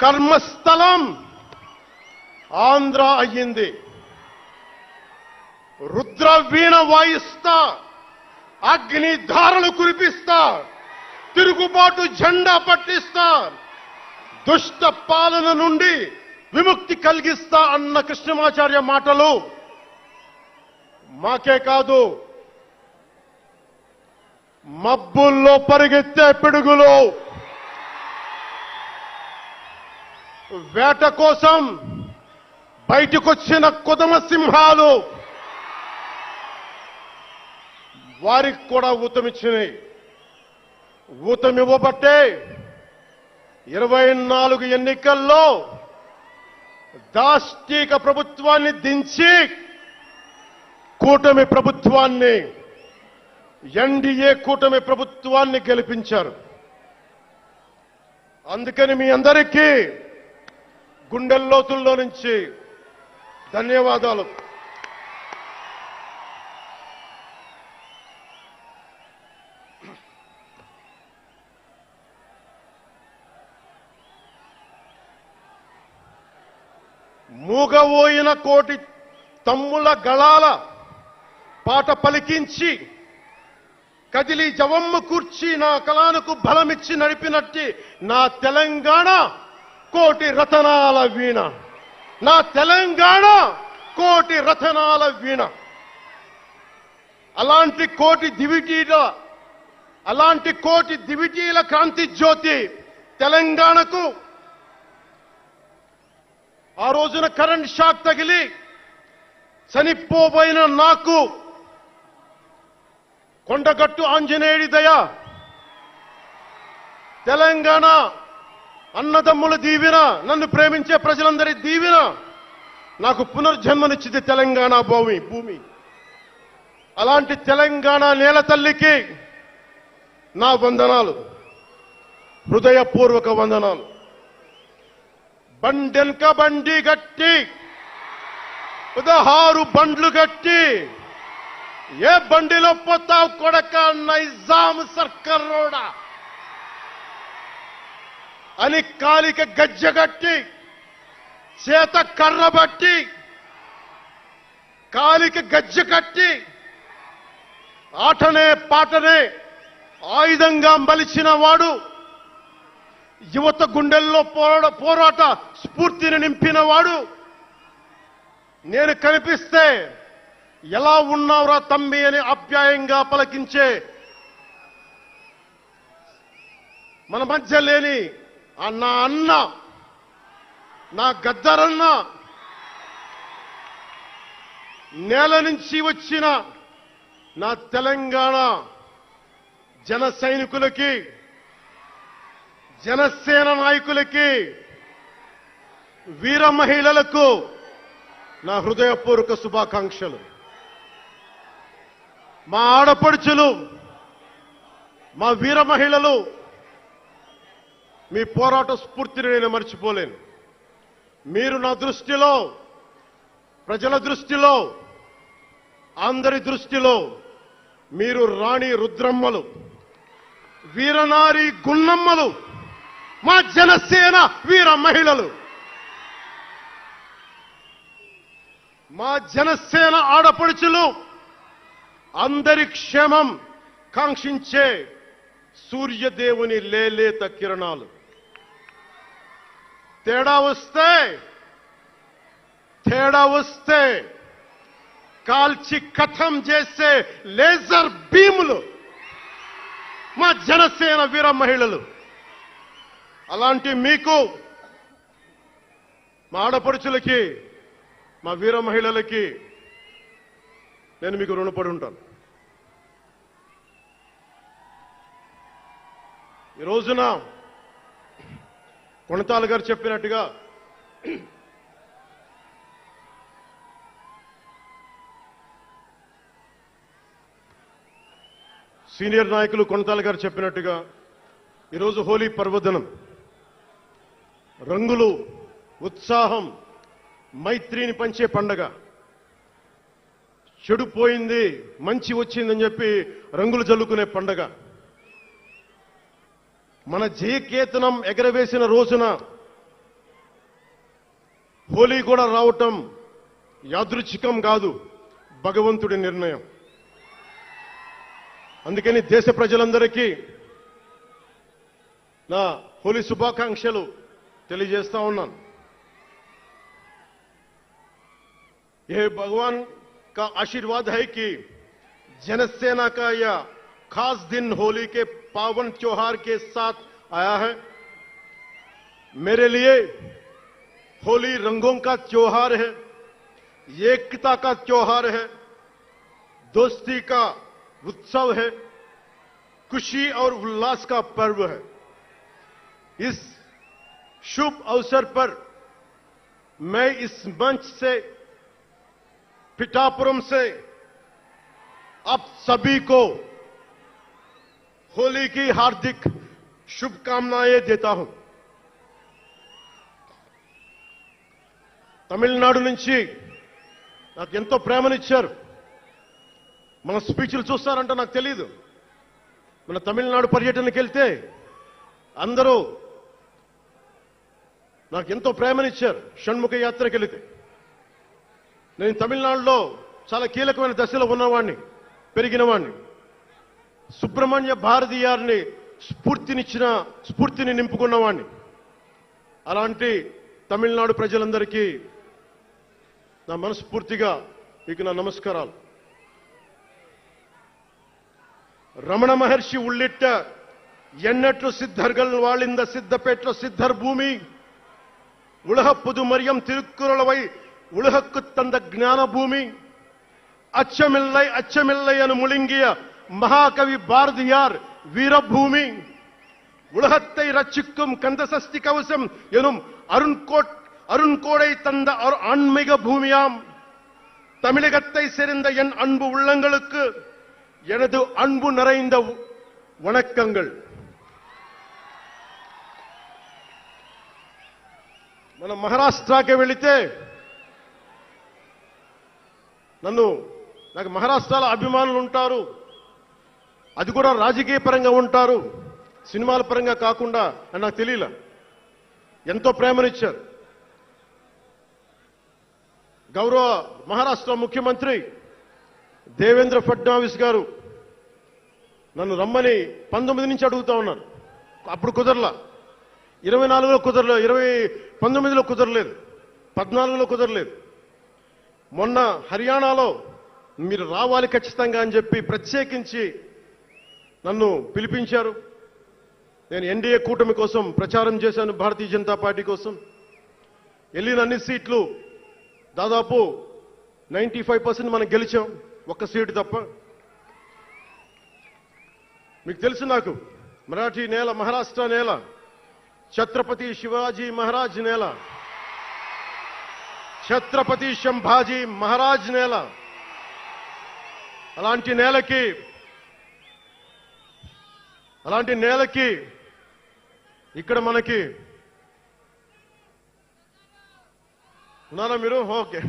కర్మస్థలం ఆంధ్ర అయ్యింది. రుద్ర వీణ వాయిస్తా, అగ్ని ధారలు కురిపిస్తా, తిరుగుబాటు జెండా పట్టిస్తా, దుష్ట పాలన నుండి విముక్తి కలిగిస్తా అన్న కృష్ణమాచార్య మాటలు మాకే కాదు, మబ్బుల్లో పరిగెత్తే పిడుగులు, వేట కోసం బయటకొచ్చిన కొదమ సింహాలు వారికి కూడా ఊతమిచ్చినాయి. ఊతమివ్వబట్టే 24 ఎన్నికల్లో దాష్టీక ప్రభుత్వాన్ని దించి కూటమి ప్రభుత్వాన్ని, ఎన్డీఏ కూటమి ప్రభుత్వాన్ని గెలిపించారు. అందుకని మీ అందరికీ గుండెల్లోతుల్లో నుంచి ధన్యవాదాలు. మూగవోయిన కోటి తమ్ముల గళాల పాట పలికించి కదిలి జవమ్మ కూర్చి నా కళానికి బలమిచ్చి నడిపినట్టి నా తెలంగాణ కోటి రతనాల వీణ, నా తెలంగాణ కోటి రతనాల వీణ. అలాంటి కోటి దివిటీల క్రాంతి జ్యోతి తెలంగాణకు ఆ రోజున కరెంట్ షాక్ తగిలి చనిపోబోయిన నాకు కొండగట్టు ఆంజనేయుడి దయ, తెలంగాణ అన్నదమ్ముల దీవెన, నన్ను ప్రేమించే ప్రజలందరి దీవెన నాకు పునర్జన్మనిచ్చింది తెలంగాణ భూమి. అలాంటి తెలంగాణ నేల తల్లికి నా వందనాలు, హృదయపూర్వక వందనాలు. బండెనక బండి గట్టి 16 బండ్లు గట్టి ఏ బండిలో పోతావు కొడక నైజాం సర్కారోడా అని కాలిక గజ్జగట్టి, చేత కర్రబట్టి, కాలిక గజ్జ కట్టి, ఆటనే పాటనే ఆయుధంగా మలిచిన వాడు, యువత గుండెల్లో పోరాట స్ఫూర్తిని నింపిన వాడు, నేను కనిపిస్తే ఎలా ఉన్నావురా తమ్మి అని ఆప్యాయంగా పలకించే మన మధ్య లేని నా అన్న, నా గద్దరన్న, నేల నుంచి వచ్చిన నా తెలంగాణ జన సైనికులకి, జనసేన నాయకులకి, వీర మహిళలకు నా హృదయపూర్వక శుభాకాంక్షలు. మా ఆడపడుచులు, మా వీర మహిళలు, మీ పోరాట స్ఫూర్తిని నేను మర్చిపోలేను. మీరు నా దృష్టిలో, ప్రజల దృష్టిలో, అందరి దృష్టిలో మీరు రాణి రుద్రమ్మలు, వీరనారి గున్నమ్మలు, మా జనసేన వీర మహిళలు. మా జనసేన ఆడపడుచులు అందరి క్షేమం కాంక్షించే సూర్యదేవుని లేలేత కిరణాలు. తేడా వస్తే కాల్చి కథం చేసే లేజర్ బీములు మా జనసేన వీర మహిళలు. అలాంటి మీకు, మా ఆడపడుచులకి, మా వీర మహిళలకి నేను మీకు రుణపడి ఉంటాను. ఈ రోజున కొణతాల గారు చెప్పినట్టుగా సీనియర్ నాయకులు కొణతాల గారు చెప్పినట్టుగా ఈరోజు హోలీ పర్వదినం. రంగులు, ఉత్సాహం, మైత్రిని పంచే పండగ. చెడు పోయింది, మంచి వచ్చిందని చెప్పి రంగులు జల్లుకునే పండగ. మన జయకేతనం ఎగరవేసిన రోజున హోలీ కూడా రావటం యాదృచ్ఛికం కాదు, భగవంతుడి నిర్ణయం. అందుకని దేశ ప్రజలందరికీ నా హోలీ శుభాకాంక్షలు తెలియజేస్తా ఉన్నాను. यह भगवान का आशीर्वाद है कि जनसेना का यह खास दिन होली के पावन त्योहार के साथ आया है. मेरे लिए होली रंगों का त्योहार है, एकता का त्योहार है, दोस्ती का उत्सव है, खुशी और उल्लास का पर्व है. इस शुभ अवसर पर मैं इस मंच से, पिठापुरम से आप सभी को होली की हार्दिक शुभकामनाएं देता हूं. తమిళనాడు నుంచి నాకు ఎంతో ప్రేమనిచ్చారు. మన స్పీచ్లు చూస్తారంటే నాకు తెలియదు. మన తమిళనాడు పర్యటనకి వెళ్తే అందరూ నాకు ఎంతో ప్రేమనిచ్చారు. షణ్ముఖ యాత్రకి వెళితే నేను తమిళనాడులో చాలా కీలకమైన దశలో ఉన్నవాడిని, పెరిగినవాడిని. సుబ్రహ్మణ్య భారతీయారిని స్ఫూర్తిని నింపుకున్నవాడిని. అలాంటి తమిళనాడు ప్రజలందరికీ నా మనస్ఫూర్తిగా మీకు నా నమస్కారాలు. రమణ మహర్షి ఉళ్ళిట్ట ఎన్నట్లు సిద్ధర్గల్ వాళింద సిద్ధపేట్ల సిద్ధర్ భూమి ఉలహ పుదుమరియం తిరుక్కురళవై உலகுக்கு தந்த ஞான பூமி அச்சமில்லை அச்சமில்லை என முழுங்கிய மகாகவி பாரதியார் வீரபூமி உலகத்தை ரட்சிக்கும் கந்தசஷ்டி கவசம் எனும் அருண்கோடை தந்த ஆன்மீக பூமியாம் தமிழகத்தை சேர்ந்த என் அன்பு உள்ளங்களுக்கு எனது அன்பு நிறைந்த வணக்கங்கள். మన మహారాష్ట్రకి వెళితే నాకు మహారాష్ట్రలో అభిమానులు ఉంటారు. అది కూడా రాజకీయ పరంగా ఉంటారు, సినిమాల పరంగా కాకుండా అని నాకు తెలియలా. ఎంతో ప్రేమనిచ్చారు. గౌరవ మహారాష్ట్ర ముఖ్యమంత్రి దేవేంద్ర ఫడ్నవీస్ గారు నన్ను రమ్మని 19 నుంచి అడుగుతా ఉన్నారు. అప్పుడు కుదరలా, 24లో కుదరలేదు, 19లో కుదరలేదు, 14లో కుదరలేదు. మొన్న హర్యానాలో మీరు రావాలి ఖచ్చితంగా అని చెప్పి ప్రత్యేకించి నన్ను పిలిపించారు. నేను ఎన్డీఏ కూటమి కోసం ప్రచారం చేశాను, భారతీయ జనతా పార్టీ కోసం. వెళ్ళిన అన్ని సీట్లు దాదాపు 95% మనం గెలిచాం, ఒక్క సీటు తప్ప. మీకు తెలుసు, నాకు మరాఠీ నేల, మహారాష్ట్ర నేల, ఛత్రపతి శివాజీ మహారాజ్ నేల, ఛత్రపతి సంభాజీ మహారాజ్ నేల. అలాంటి నేలకి ఇక్కడ మనకి ఉన్నారా మీరు? ఓకే.